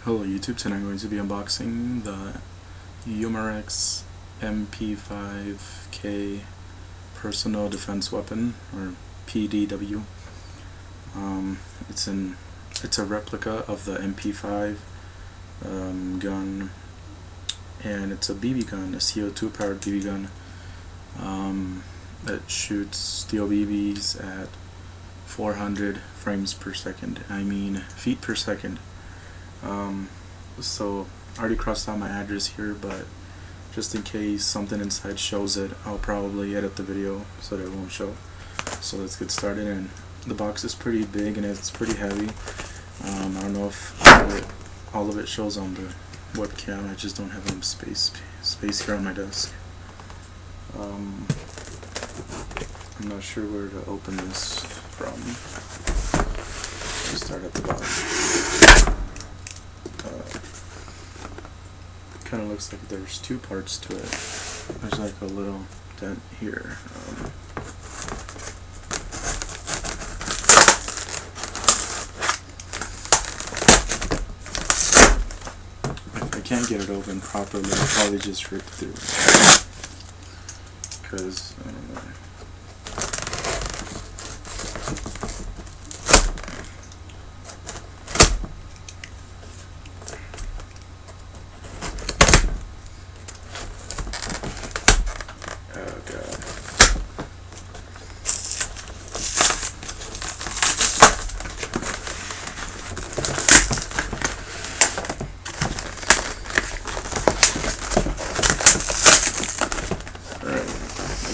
Hello YouTube, tonight I'm going to be unboxing the Umarex MP5K personal defense weapon, or PDW. It's a replica of the MP5 gun, and it's a BB gun, a CO2 powered BB gun that shoots steel BBs at 400 frames per second. I mean feet per second. So I already crossed out my address here, but just in case something inside shows it, I'll probably edit the video so that it won't show. So let's get started. And the box is pretty big and it's pretty heavy. I don't know if all of it shows on the webcam. I just don't have enough space here on my desk. I'm not sure where to open this from. Let's start at the bottom. Kind of looks like there's two parts to it. There's like a little dent here. If I can't get it open properly, I'll probably just rip through it. Because, I don't know.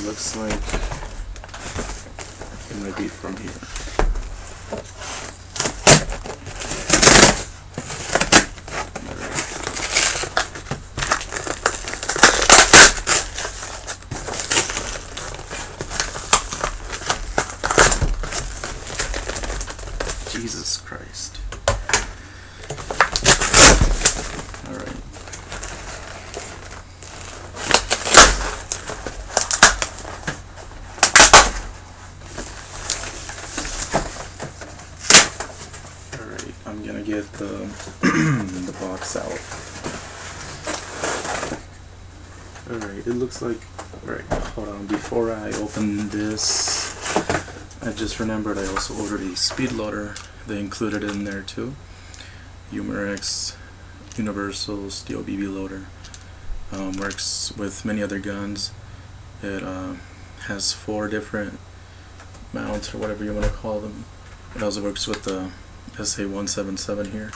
Looks like it might be from here. Jesus Christ. Alright. I'm gonna get the the box out. Alright, it looks like, alright, hold on, before I open this, I just remembered I also ordered a speed loader. They included it in there too. Umarex Universal Steel BB Loader. Works with many other guns. It has 4 different mounts, or whatever you want to call them. It also works with the SA-177 here,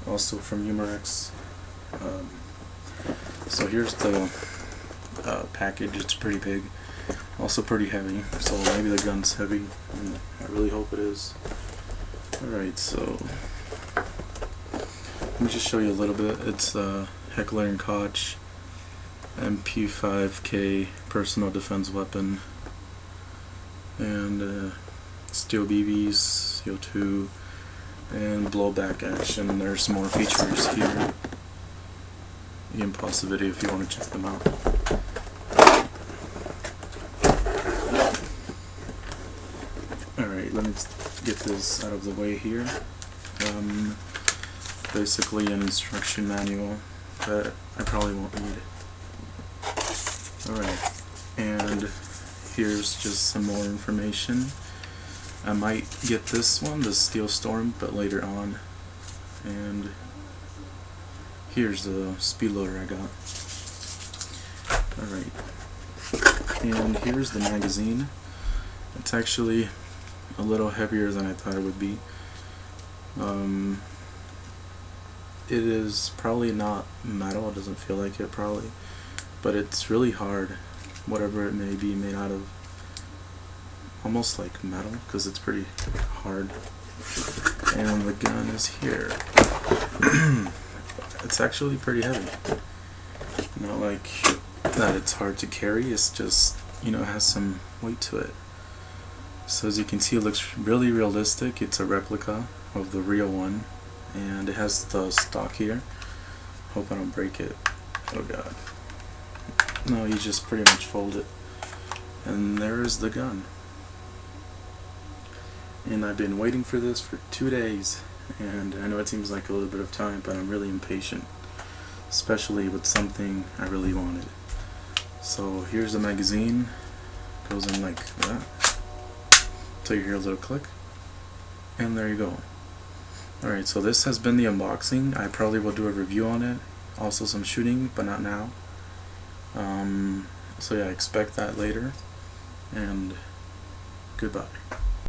also from Umarex. So here's the package. It's pretty big, also pretty heavy, so maybe the gun's heavy, and I really hope it is. Alright, so let me just show you a little bit. It's a Heckler & Koch MP5K personal defense weapon, and steel BBs, CO2, and blowback action. There's more features here. You can pause the video if you want to check them out. Alright, let me get this out of the way here. Basically an instruction manual that I probably won't need. Alright, and here's just some more information. I might get this one, the Steel Storm, but later on. And here's the speed loader I got. Alright. And here's the magazine. It's actually a little heavier than I thought it would be. It is probably not metal, it doesn't feel like it probably, but it's really hard, whatever it may be made out of. Almost like metal, because it's pretty hard. And the gun is here. It's actually pretty heavy. Not like that it's hard to carry, it's just, you know, it has some weight to it. So as you can see, it looks really realistic. It's a replica of the real one, and it has the stock here. Hope I don't break it. Oh god. No, you just pretty much fold it. And there is the gun. And I've been waiting for this for 2 days, and I know it seems like a little bit of time, but I'm really impatient, especially with something I really wanted. So here's the magazine, goes in like that, so you hear a little click, and there you go. Alright, so this has been the unboxing. I probably will do a review on it, also some shooting, but not now. So yeah, expect that later, and goodbye.